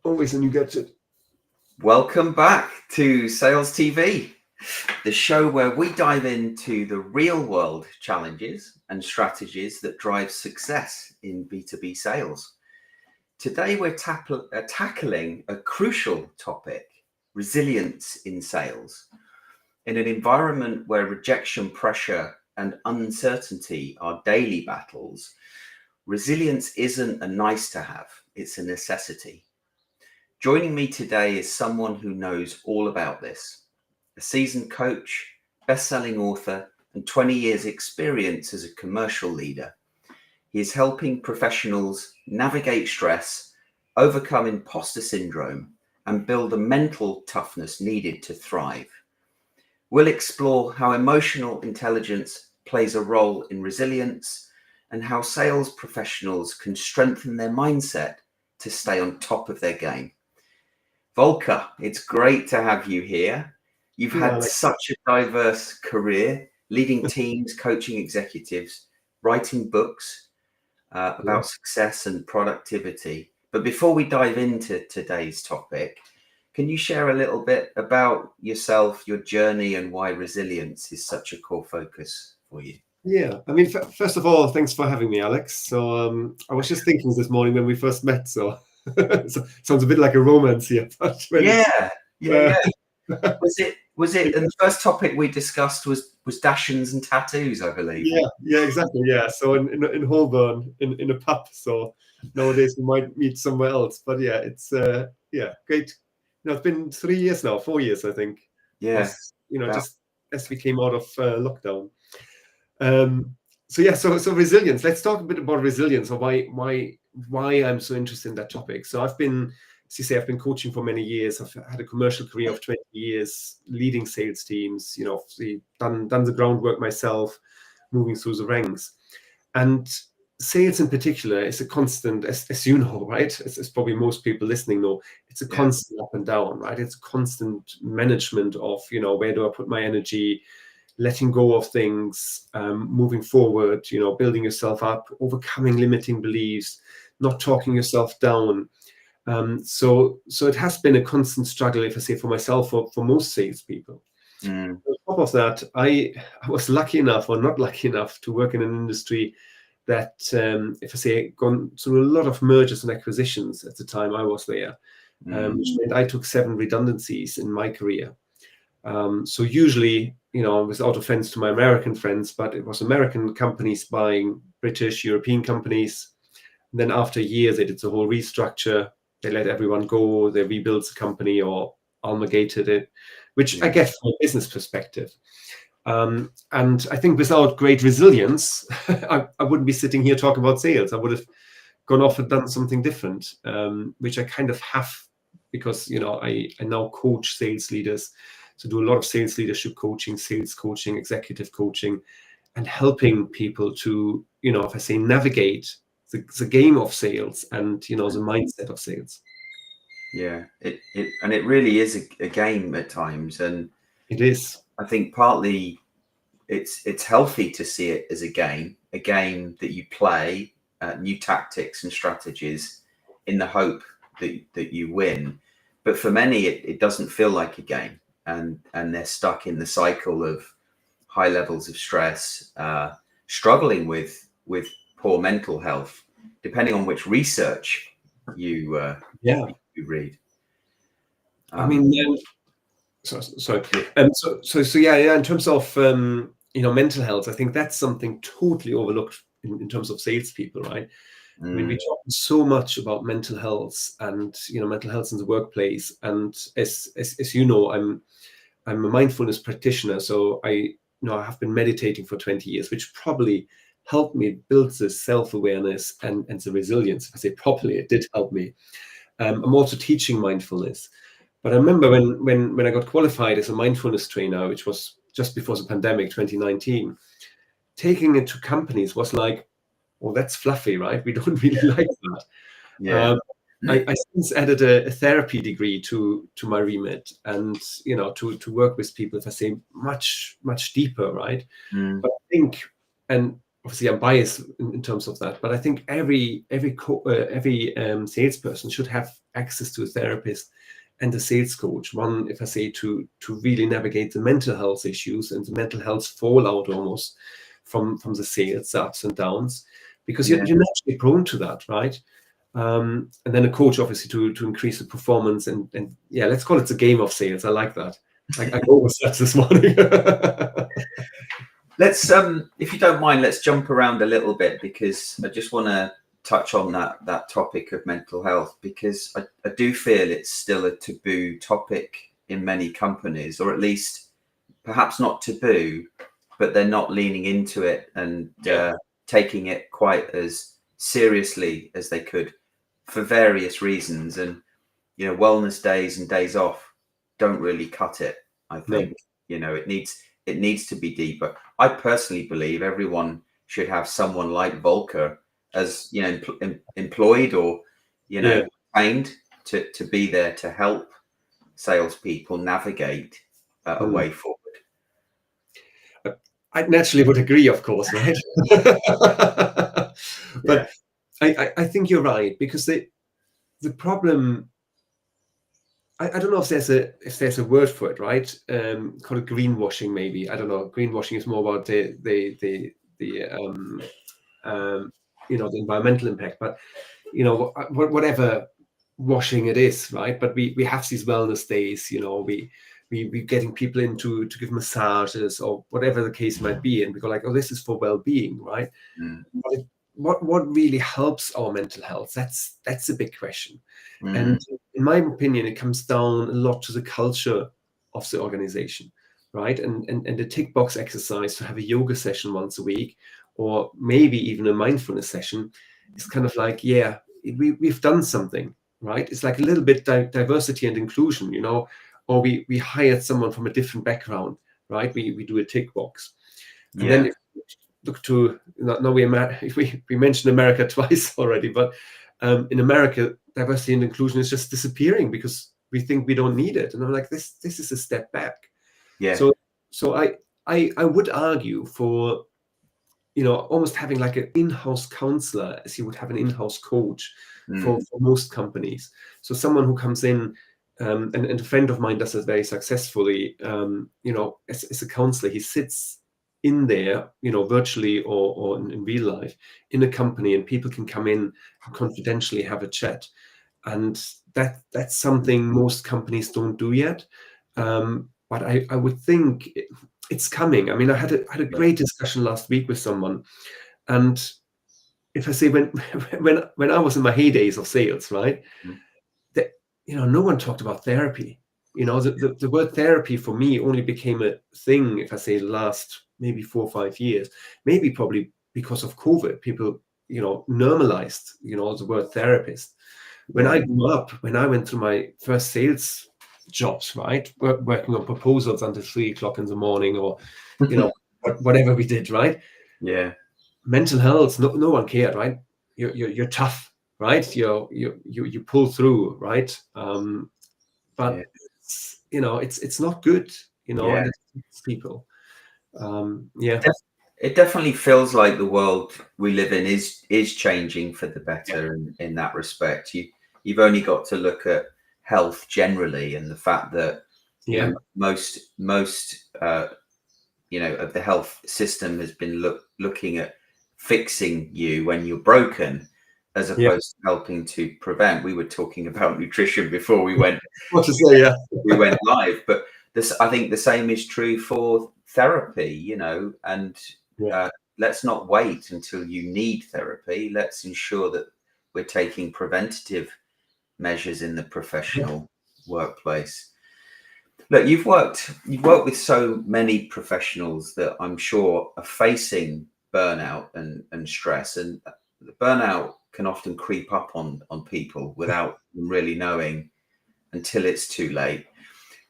Always a new gadget. Welcome back to Sales TV, the show where we dive into the real world challenges and strategies that drive success in B2B sales. Today, we're tackling a crucial topic, resilience in sales. In an environment where rejection, pressure, and uncertainty are daily battles, resilience isn't a nice to have, it's a necessity. Joining me today is someone who knows all about this, a seasoned coach, best-selling author, and 20 years experience as a commercial leader. He is helping professionals navigate stress, overcome imposter syndrome, and build the mental toughness needed to thrive. We'll explore how emotional intelligence plays a role in resilience and how sales professionals can strengthen their mindset to stay on top of their game. Volker, it's great to have you here. You've had such a diverse career, leading teams, coaching executives, writing books about success and productivity. But before we dive into today's topic, can you share a little bit about yourself, your journey, and why resilience is such a core focus for you? Yeah, I mean, first of all, thanks for having me, Alex. So I was just thinking this morning when we first met, so sounds a bit like a romance here. But Yeah. Was it? And the first topic we discussed was dashings and tattoos, I believe. Yeah, exactly. Yeah, so in Holborn, in a pub. So nowadays we might meet somewhere else. But yeah, it's great. It's been 3 years now, 4 years, I think. Yeah. Just as we came out of lockdown. So resilience. Let's talk a bit about resilience, or why I'm so interested in that topic. So I've been coaching for many years. I've had a commercial career of 20 years, leading sales teams. Done the groundwork myself, moving through the ranks, and sales in particular is a constant, as you know, right? As probably most people listening know, it's a constant up and down, right? It's a constant management of where do I put my energy, letting go of things, moving forward, building yourself up, overcoming limiting beliefs, not talking yourself down. So it has been a constant struggle, if I say for myself, for most salespeople. On top of that, I was lucky enough or not lucky enough to work in an industry that, if I say, gone through a lot of mergers and acquisitions at the time I was there, which meant I took 7 redundancies in my career. So usually, without offense to my American friends, but it was American companies buying British, European companies. And then after years, they did the whole restructure. They let everyone go. They rebuilt the company or amalgamated it, which I get from a business perspective. And I think without great resilience, I wouldn't be sitting here talking about sales. I would have gone off and done something different, which I kind of have because, I now coach sales leaders. So do a lot of sales leadership coaching, sales coaching, executive coaching, and helping people to, if I say, navigate the game of sales and, the mindset of sales. Yeah, it really is a game at times. And it is. I think partly it's healthy to see it as a game that you play, new tactics and strategies in the hope that you win. But for many, it doesn't feel like a game. And they're stuck in the cycle of high levels of stress, struggling with poor mental health, depending on which research you read. I mean, sorry. In terms of mental health, I think that's something totally overlooked in terms of salespeople, right? I mean, we talk so much about mental health and mental health in the workplace. And as you know, I'm a mindfulness practitioner, so I have been meditating for 20 years, which probably helped me build the self-awareness and the resilience. If I say properly, it did help me. I'm also teaching mindfulness. But I remember when I got qualified as a mindfulness trainer, which was just before the pandemic, 2019, taking it to companies was like, well, that's fluffy, right? We don't really like that. Yeah. I since added a therapy degree to my remit, and to work with people, if I say, much deeper, right? But I think, and obviously I'm biased in terms of that, but I think every salesperson should have access to a therapist and a sales coach. One, if I say, to really navigate the mental health issues and the mental health fallout almost from the sales ups and downs, because you're naturally prone to that, right? And then a coach, obviously, to increase the performance and yeah, let's call it the game of sales. I like that. I go with that this morning. Let's, if you don't mind, let's jump around a little bit, because I just want to touch on that topic of mental health, because I do feel it's still a taboo topic in many companies, or at least perhaps not taboo, but they're not leaning into it and taking it quite as seriously as they could for various reasons. And, you know, wellness days and days off don't really cut it, I think. No. You know, it needs to be deeper. I personally believe everyone should have someone like Volker as, you know, employed or, you know, trained to be there to help salespeople navigate a way forward. I naturally would agree, of course, right? But I think you're right, because the problem, I don't know if there's a word for it, right? Call it greenwashing, maybe. I don't know. Greenwashing is more about the you know, the environmental impact, but you know, whatever washing it is, right? But we have these wellness days, you know, we're getting people in to give massages or whatever the case might be, and we go like, oh, this is for well-being, right? But what really helps our mental health? That's a big question. And in my opinion, it comes down a lot to the culture of the organization, right? And the tick box exercise to have a yoga session once a week, or maybe even a mindfulness session, is kind of like, yeah, we've done something, right? It's like a little bit diversity and inclusion, you know, or we hired someone from a different background, right? We do a tick box. And then if we look to, now we mentioned America twice already, but in America, diversity and inclusion is just disappearing because we think we don't need it. And I'm like, this is a step back. Yeah. So I would argue for, you know, almost having like an in-house counselor, as you would have an in-house coach for most companies. So someone who comes in, and a friend of mine does it very successfully, you know, as a counselor. He sits in there, you know, virtually or in real life in a company, and people can come in and confidentially have a chat. And that's something most companies don't do yet. But I would think it's coming. I mean, I had a great discussion last week with someone, and if I say when I was in my heydays of sales, right, that, you know, no one talked about therapy. You know, the word therapy for me only became a thing, if I say, the last maybe 4 or 5 years, maybe probably because of COVID. People, you know, normalized, you know, the word therapist. When I grew up, when I went through my first sales jobs, right, working on proposals until 3 o'clock in the morning, or, you know, whatever we did, right? Yeah. Mental health, no one cared, right? You're tough, right? You pull through, right? But you know, it's not good, you know, and it's people. It definitely feels like the world we live in is changing for the better in that respect. You've only got to look at health generally, and the fact that you know, most you know, of the health system has been looking at fixing you when you're broken, as opposed to helping to prevent. We were talking about nutrition before we went we went live, but I think the same is true for therapy, you know, and let's not wait until you need therapy. Let's ensure that we're taking preventative measures in the professional workplace. Look, you've worked with so many professionals that I'm sure are facing burnout and stress, and the burnout can often creep up on people without them really knowing until it's too late.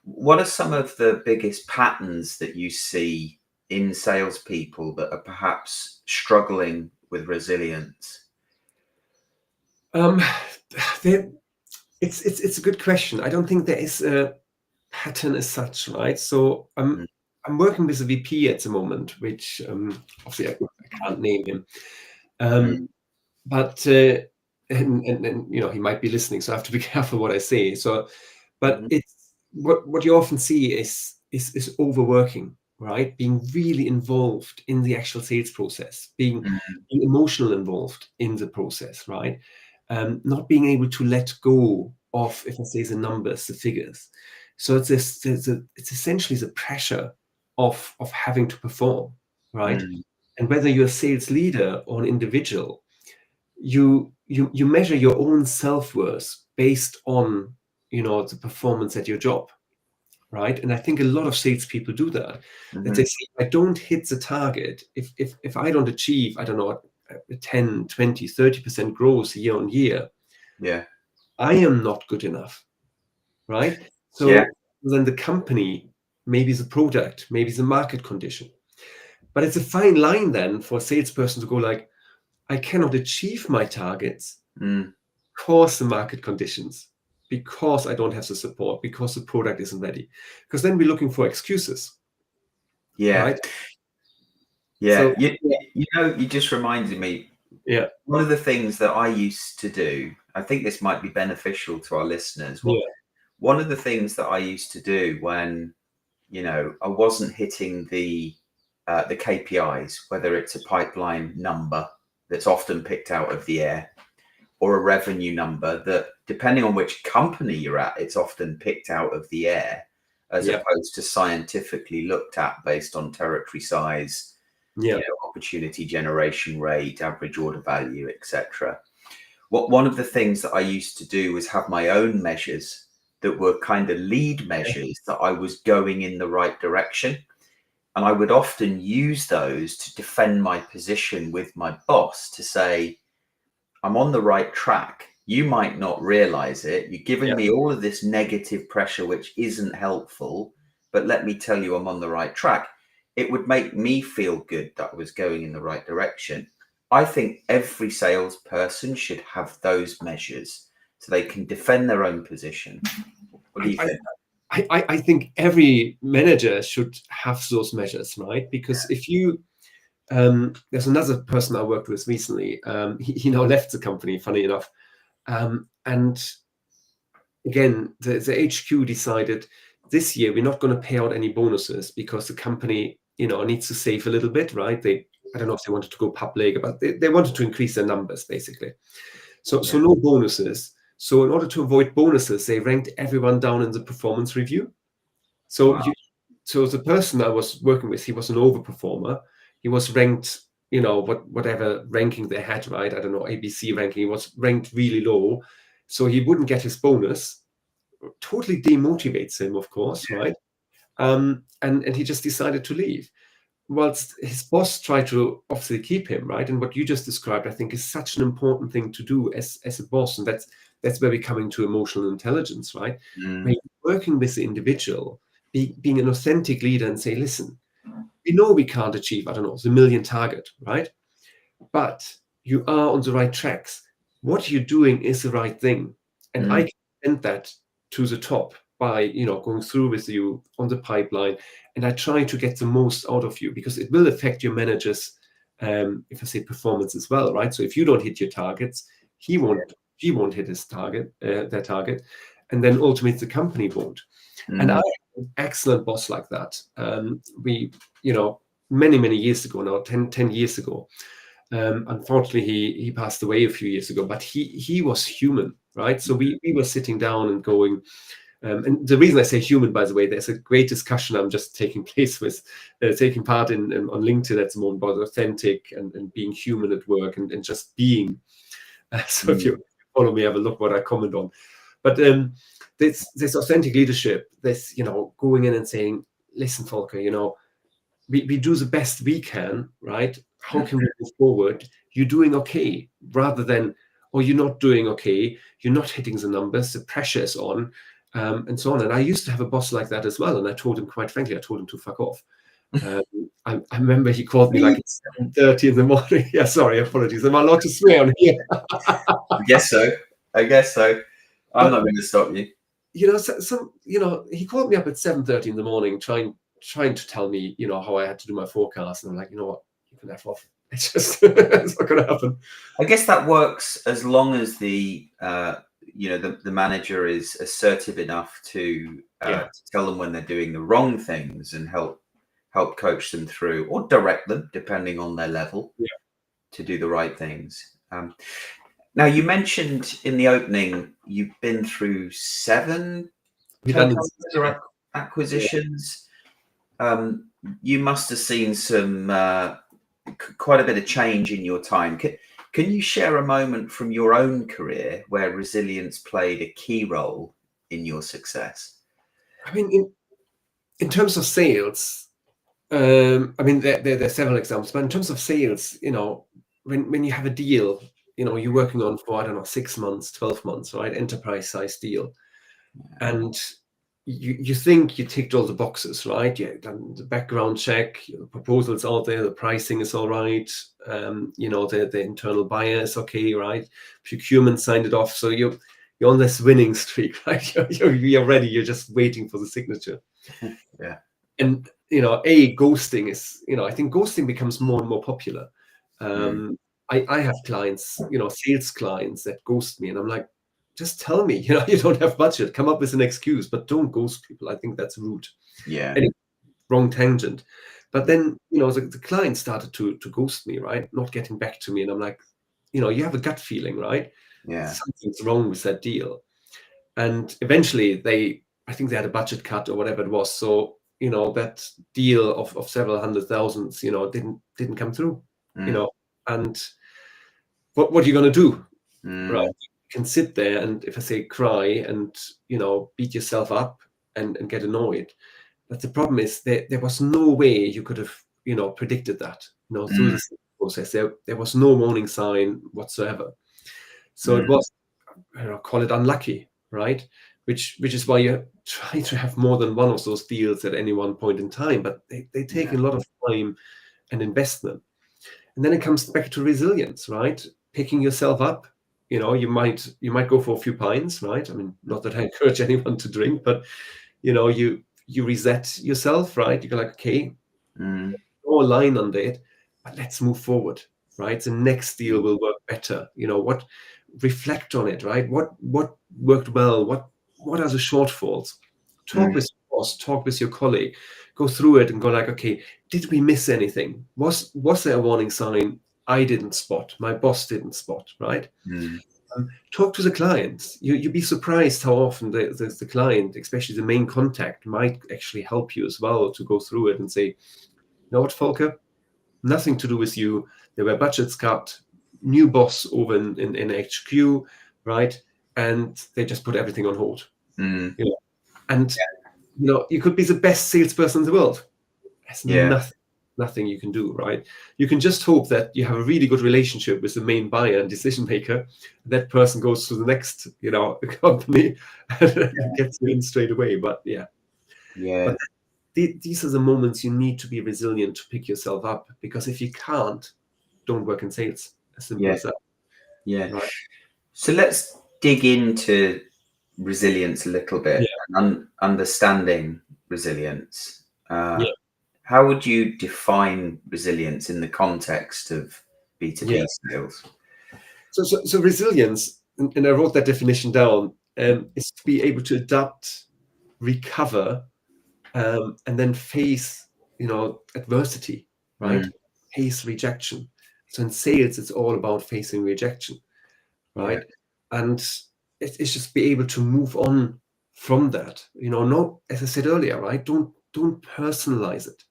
What are some of the biggest patterns that you see in salespeople that are perhaps struggling with resilience? It's a good question. I don't think there is a pattern as such, right? So I'm working with a VP at the moment, which obviously I can't name him. Mm. But and you know, he might be listening, so I have to be careful what I say. So, but Mhm. it's what you often see is overworking, right? Being really involved in the actual sales process, being Mm. emotional involved in the process, right? Not being able to let go of, if I say, the numbers, the figures. So it's it's essentially the pressure of having to perform, right? Mm. And whether you're a sales leader or an individual, you measure your own self-worth based on, you know, the performance at your job, right? And I think a lot of salespeople do that. That they Mhm. say, I don't hit the target, if I don't achieve, I don't know, a 10, 20, 30% growth year on year, Yeah. I am not good enough, right? Yeah. So then the company, maybe the product, maybe the market condition. But it's a fine line then for a salesperson to go like, I cannot achieve my targets Mm. because the market conditions, because I don't have the support, because the product isn't ready. Because then we're looking for excuses, Yeah. right? Yeah. So You know, you just reminded me, yeah, one of the things that I used to do, I think this might be beneficial to our listeners. yeah, One of the things that I used to do when, you know, I wasn't hitting the KPIs, whether it's a pipeline number that's often picked out of the air, or a revenue number that, depending on which company you're at, it's often picked out of the air, as yeah, opposed to scientifically looked at based on territory size, yeah, you know, opportunity generation rate, average order value, etc. One of the things that I used to do was have my own measures that were kind of lead measures that I was going in the right direction. And I would often use those to defend my position with my boss, to say, I'm on the right track. You might not realize it. You're giving yeah. me all of this negative pressure, which isn't helpful, but let me tell you, I'm on the right track. It would make me feel good that I was going in the right direction. I think every salesperson should have those measures so they can defend their own position. What do you I, think? I think every manager should have those measures, right? Because if you, there's another person I worked with recently. He now left the company, funny enough, and again, the HQ decided this year we're not going to pay out any bonuses because the company, you know, needs to save a little bit, right? I don't know if they wanted to go public, but they wanted to increase their numbers basically. So Yeah. no bonuses. So in order to avoid bonuses, they ranked everyone down in the performance review. So Wow. so the person I was working with, he was an overperformer. He was ranked, you know, whatever ranking they had, right? I don't know, ABC ranking. He was ranked really low, so he wouldn't get his bonus. Totally demotivates him, of course, right? And he just decided to leave. Whilst his boss tried to obviously keep him, right? And what you just described, I think, is such an important thing to do as a boss, and that's where we're coming to emotional intelligence, right? Where Mm. you're working with the individual, being an authentic leader, and say, listen, we know we can't achieve, I don't know, the million target, right? But you are on the right tracks. What you're doing is the right thing, and I Mm. can send that to the top by, you know, going through with you on the pipeline, and I try to get the most out of you, because it will affect your managers, if I say performance as well, right? So if you don't hit your targets, he won't hit his target, their target, and then ultimately the company won't. And I Mm. had an excellent boss like that. We, you know, many years ago now, 10 years ago. Unfortunately, he passed away a few years ago, but he was human, right? So we were sitting down and going, and the reason I say human, by the way, there's a great discussion I'm just taking part in on LinkedIn at the moment about authentic and being human at work and just being. So if Mm. you follow me, have a look what I comment on. But this authentic leadership, this, you know, going in and saying, listen, Volker, you know, we do the best we can, right? How can we move forward? You're doing okay, rather than, oh, you're not doing okay, you're not hitting the numbers, the pressure is on, and so on. And I used to have a boss like that as well, and I told him, quite frankly, I told him to fuck off. I remember he called me like at 7:30 in the morning. Yeah, sorry, apologies. Am I allowed to swear on here? I guess so. I guess so. I'm not But going to stop you. you know, you know, he called me up at 7:30 in the morning, trying to tell me, you know, how I had to do my forecast, and I'm like, you know what, you can F off. It's not going to happen. I guess that works as long as the manager is assertive enough to tell them when they're doing the wrong things and help coach them through, or direct them depending on their level to do the right things. Now, you mentioned in the opening you've been through 7 takeovers or acquisitions. You must have seen some quite a bit of change in your time. Can you share a moment from your own career where resilience played a key role in your success? I mean, in terms of sales, there are several examples, but in terms of sales, when you have a deal, you're working on for, 6 months, 12 months, right? Enterprise size deal. And you think you ticked all the boxes, right? You done the background check, the proposal's out there, the pricing is all right, the internal buyer is okay, right? Procurement signed it off. So you're on this winning streak, right? You're ready, you're just waiting for the signature. Yeah. And ghosting is, I think ghosting becomes more and more popular. I have clients, sales clients that ghost me, and I'm like, just tell me, you don't have budget. Come up with an excuse, but don't ghost people. I think that's rude. Yeah. Anyway, wrong tangent. But then, the client started to ghost me, right? Not getting back to me, and I'm like, you have a gut feeling, right? Yeah. Something's wrong with that deal. And eventually, I think they had a budget cut or whatever it was. So that deal of several hundred thousands, didn't come through. And what are you going to do, right? You can sit there and, if I say, cry and beat yourself up and get annoyed. But the problem is there was no way you could have predicted that through the process. There was no warning sign whatsoever. So it was, call it unlucky, right? Which is why you try to have more than one of those deals at any one point in time, but they take a lot of time and investment. And then it comes back to resilience, right? Picking yourself up. You might go for a few pints, right? I mean, not that I encourage anyone to drink, but you reset yourself, right? You go like, okay, no line under it, but let's move forward, right? The next deal will work better. Reflect on it, right? What worked well? What are the shortfalls? Talk with your boss, talk with your colleague, go through it and go like, okay, did we miss anything? Was there a warning sign I didn't spot, my boss didn't spot, right? Talk to the clients. You'd be surprised how often the client, especially the main contact, might actually help you as well to go through it and say, you know what, Volker, nothing to do with you. There were budgets cut, new boss over in HQ, right? And they just put everything on hold. And you could be the best salesperson in the world. There's nothing you can do, right? You can just hope that you have a really good relationship with the main buyer and decision maker. That person goes to the next, company and gets you in straight away. But But these are the moments you need to be resilient to pick yourself up, because if you can't, don't work in sales. As simple as that. Right? So let's dig into resilience a little bit and understanding resilience. How would you define resilience in the context of B2B sales? So resilience, and I wrote that definition down, is to be able to adapt, recover, and then face, adversity, right? Face rejection. So in sales, it's all about facing rejection, right? And it's just be able to move on from that. Not, as I said earlier, right? Don't personalize it.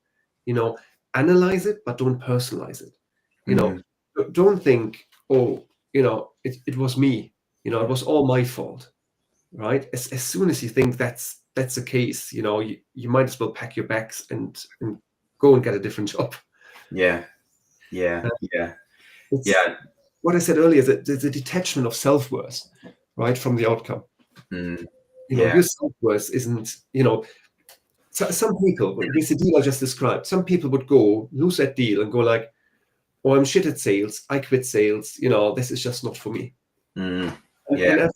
Analyze it, but don't personalize it. Don't think, oh, it was me. It was all my fault, right? As soon as you think that's the case, you might as well pack your bags and go and get a different job. What I said earlier, the detachment of self-worth, right, from the outcome. Your self-worth isn't, so some people, with the deal I just described, some people would go lose that deal and go like, oh, I'm shit at sales, I quit sales, this is just not for me. And I've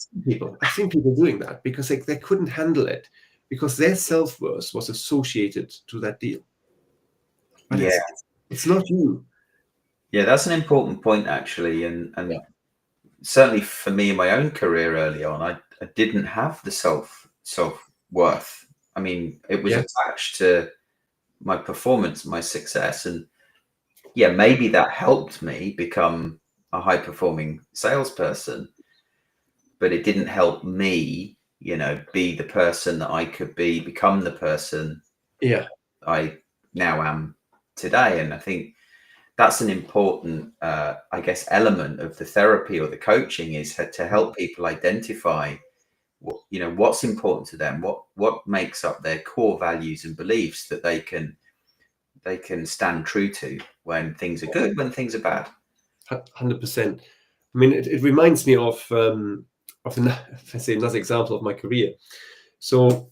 seen people doing that because they couldn't handle it, because their self-worth was associated to that deal. But it's not you. Yeah, that's an important point, actually. And Yeah. certainly for me in my own career early on, I didn't have the self-worth. I mean, it was Yeah. attached to my performance, my success. And yeah, maybe that helped me become a high performing salesperson, but it didn't help me, be the person that I could be, become the person Yeah. I now am today. And I think that's an important, I guess, element of the therapy or the coaching, is to help people identify what's important to them, what makes up their core values and beliefs that they can stand true to when things are good, when things are bad. 100%. I mean, it reminds me of if I say another example of my career. So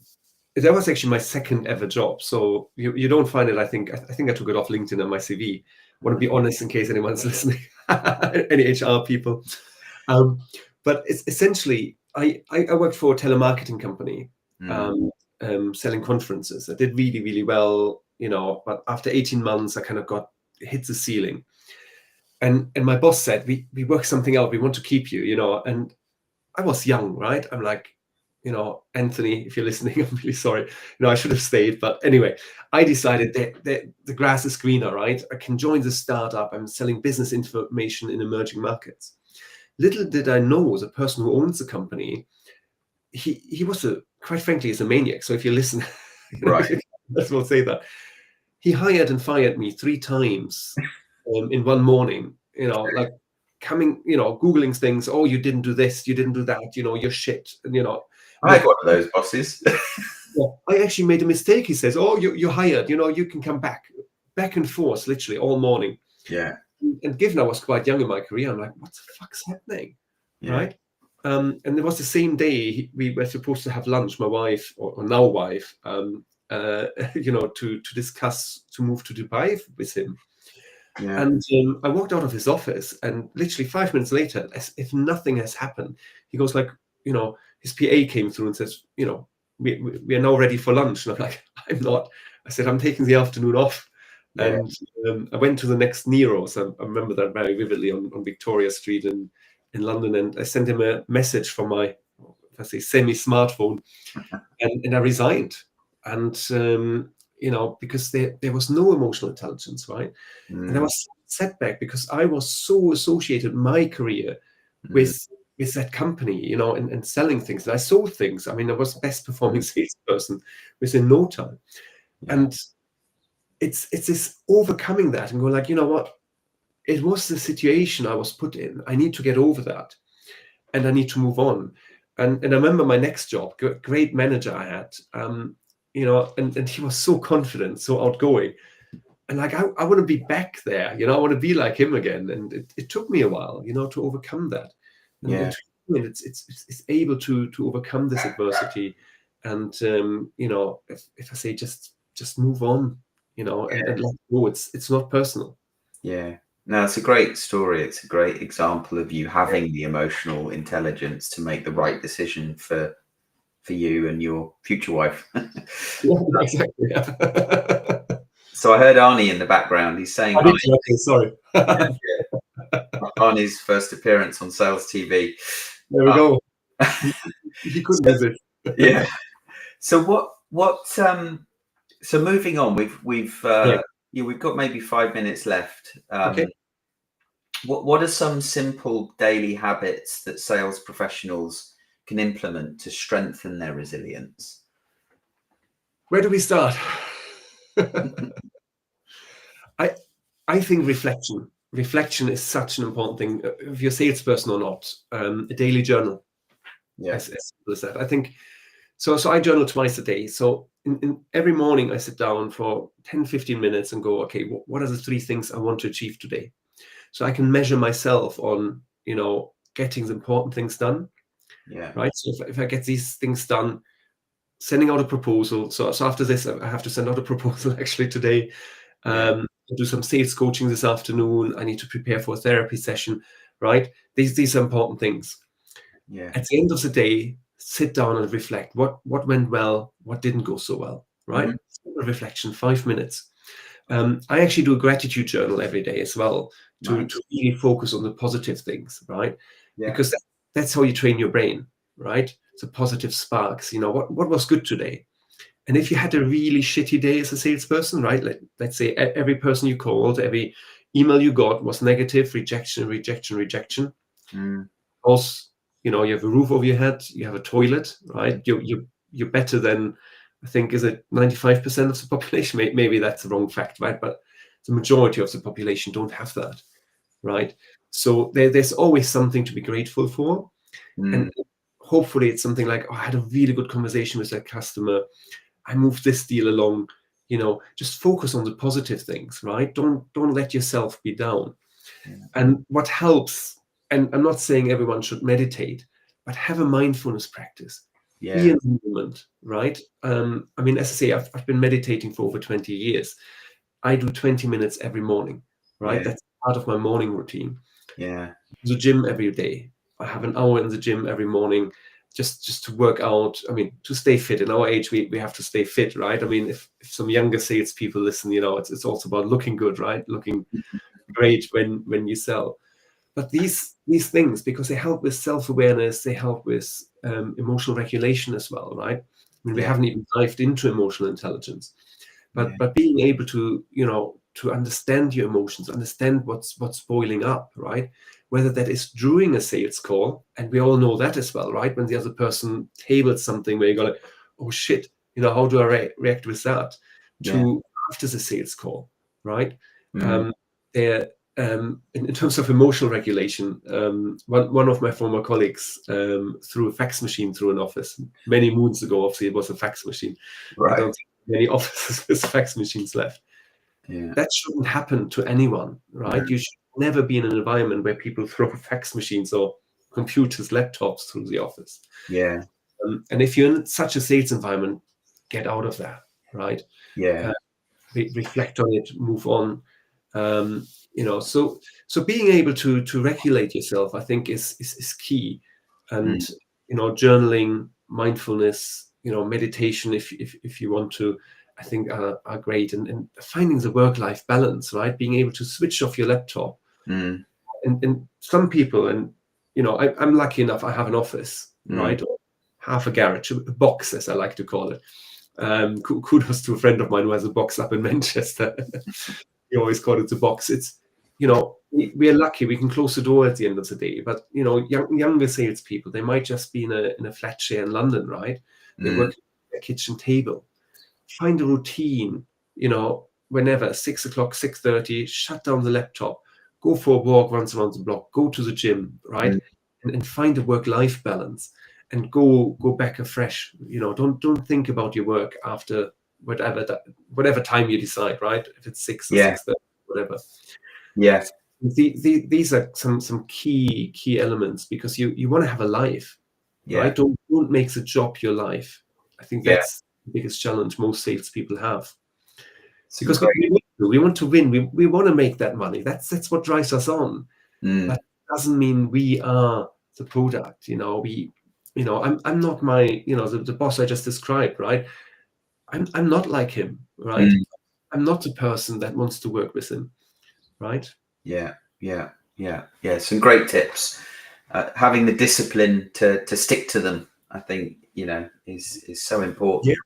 that was actually my second ever job. So you don't find it. I think I took it off LinkedIn on my CV. Want to be honest in case anyone's listening, any HR people. But it's essentially I worked for a telemarketing company, selling conferences. I did really, really well, but after 18 months, I kind of hit the ceiling. And my boss said, we work something out. We want to keep you, and I was young, right? I'm like, Anthony, if you're listening, I'm really sorry. I should have stayed. But anyway, I decided that the grass is greener, right? I can join the startup. I'm selling business information in emerging markets. Little did I know, the person who owns the company, he was quite frankly, is a maniac. So if you listen, Right. let's not say that. He hired and fired me 3 times in one morning, like coming, Googling things. Oh, you didn't do this, you didn't do that, you're shit. And, I had one of those bosses. I actually made a mistake. He says, oh, you're hired, you can come back and forth, literally all morning. Yeah. And given I was quite young in my career, I'm like, what the fuck's happening? Yeah. Right. And it was the same day we were supposed to have lunch, my wife, or now wife, to discuss to move to Dubai with him. Yeah. And I walked out of his office, and literally 5 minutes later, as if nothing has happened, he goes like, his PA came through and says, we are now ready for lunch. And I'm like, I'm not. I said, I'm taking the afternoon off. Yeah. And I went to the next Nero's. I remember that very vividly on Victoria Street in London. And I sent him a message from my, if I say, semi-smartphone, and I resigned. And, because there was no emotional intelligence, right? And I was setback because I was so associated my career with that company, and selling things. And I sold things. I mean, I was best performing salesperson within no time. Yeah. And it's this overcoming that and going like, you know what? It was the situation I was put in. I need to get over that, and I need to move on. And I remember my next job, great manager I had, and he was so confident, so outgoing. And like, I want to be back there, I want to be like him again. And it took me a while, to overcome that. Yeah. And it's able to overcome this adversity. And, if I say just move on, and let go, it's not personal. Yeah. No, it's a great story. It's a great example of you having the emotional intelligence to make the right decision for you and your future wife. Yeah, exactly. Yeah. So I heard Arnie in the background. He's saying, Okay, sorry. Arnie's first appearance on Sales TV. There we go. He couldn't resist. Yeah. So so moving on, we've got maybe 5 minutes left. Okay. What are some simple daily habits that sales professionals can implement to strengthen their resilience? Where do we start? I think reflection is such an important thing. If you're a salesperson or not, a daily journal. Yeah. As simple as that. I think so. I journal twice a day. So in every morning I sit down for 10-15 minutes and go, okay, what are the 3 things I want to achieve today? So I can measure myself on, getting the important things done. Yeah. Right. So if I get these things done, sending out a proposal. So after this, I have to send out a proposal actually today. Do some sales coaching this afternoon. I need to prepare for a therapy session, right? These are important things. Yeah. At the end of the day, sit down and reflect. What went well? What didn't go so well, right? Reflection, 5 minutes. I actually do a gratitude journal every day as well to Nice. really focus on the positive things, right? Yeah. Because that's how you train your brain, right? So positive sparks. What was good today? And if you had a really shitty day as a salesperson, right? Let's say every person you called, every email you got was negative, rejection, rejection, rejection. Also, you have a roof over your head, you have a toilet, right? You're better than, I think, is it 95% of the population? Maybe that's the wrong fact, right? But the majority of the population don't have that, right? So there's always something to be grateful for. And hopefully it's something like, oh, I had a really good conversation with that customer. I moved this deal along. Just focus on the positive things, right? Don't let yourself be down. Yeah. And what helps, and I'm not saying everyone should meditate, but have a mindfulness practice. Yeah. Be in the moment, right? I mean, as I say, I've been meditating for over 20 years. I do 20 minutes every morning, right? Yeah. That's part of my morning routine. Yeah. The gym every day. I have an hour in the gym every morning just to work out. I mean, to stay fit. In our age, we have to stay fit, right? I mean, if some younger salespeople listen, it's also about looking good, right? Looking great when you sell. But these things, because they help with self-awareness, they help with emotional regulation as well, right? I mean, we haven't even dived into emotional intelligence, but being able to to understand your emotions, understand what's boiling up, right? Whether that is during a sales call, and we all know that as well, right? When the other person tabled something where you go like, oh shit, how do I react with that? To after the sales call, right? There in terms of emotional regulation, one of my former colleagues threw a fax machine through an office many moons ago. Obviously, it was a fax machine. Right. I don't think many offices with fax machines left. Yeah. That shouldn't happen to anyone, right? You should never be in an environment where people throw fax machines or computers, laptops through the office. Yeah. And if you're in such a sales environment, get out of there, right? Yeah. Reflect on it, move on. So being able to regulate yourself, I think, is key. And journaling, mindfulness, meditation, if you want to, I think are great. And finding the work-life balance, right? Being able to switch off your laptop. And some people, and I'm lucky enough, I have an office, right? Or half a garage, a box, as I like to call it. Kudos to a friend of mine who has a box up in Manchester. He always called it the box. It's, we're lucky we can close the door at the end of the day. But younger salespeople, they might just be in a flat share in London, right? They work at a kitchen table. Find a routine, whenever 6 o'clock, 6:30, shut down the laptop, go for a walk once around the block, go to the gym, right? And find a work-life balance and go back afresh. Don't think about your work after whatever time you decide, right? If it's 6 or 6:30, whatever. Yeah. These are some key elements, because you want to have a life, right? Don't make the job your life. I think that's the biggest challenge most salespeople have. Because we want to win. We want to make that money. That's what drives us on. But it doesn't mean we are the product. I'm not my, the boss I just described, right? I'm not like him, right? I'm not the person that wants to work with him, right? Yeah. Some great tips. Having the discipline to stick to them, I think, is so important. Yeah.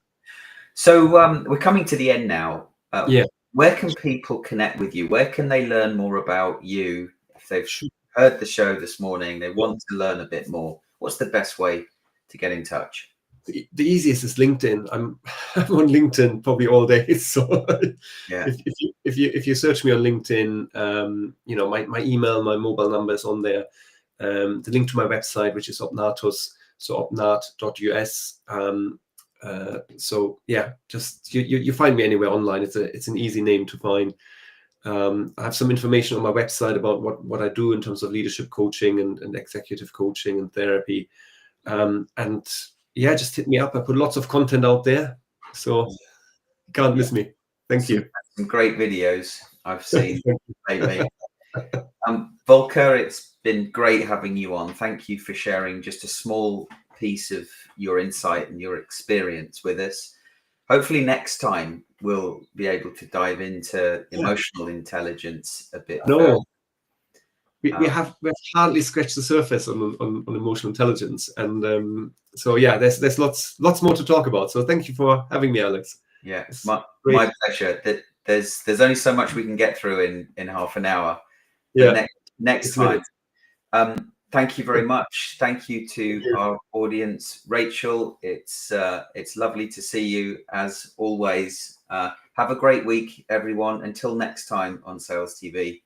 So we're coming to the end now. Yeah. Where can people connect with you? Where can they learn more about you? If they've heard the show this morning, they want to learn a bit more, what's the best way to get in touch? The easiest is LinkedIn. I'm on LinkedIn probably all day. So if you search me on LinkedIn, my email, my mobile number is on there. The link to my website, which is Opnatus, so opnat.us. So yeah, just you find me anywhere online. It's an easy name to find. I have some information on my website about what I do in terms of leadership coaching and executive coaching and therapy. And yeah, just hit me up. I put lots of content out there, so you can't miss me. Thank you. Some great videos I've seen lately. Volker, it's been great having you on. Thank you for sharing just a small piece of your insight and your experience with us. Hopefully next time we'll be able to dive into emotional intelligence a bit further. No, we have hardly scratched the surface on emotional intelligence, and so yeah, there's lots more to talk about. So thank you for having me, Alex. Yeah, my pleasure. That there's only so much we can get through in half an hour. Yeah, next time. Thank you very much. Thank you to our audience, Rachel. It's lovely to see you as always. Have a great week, everyone. Until next time on Sales TV.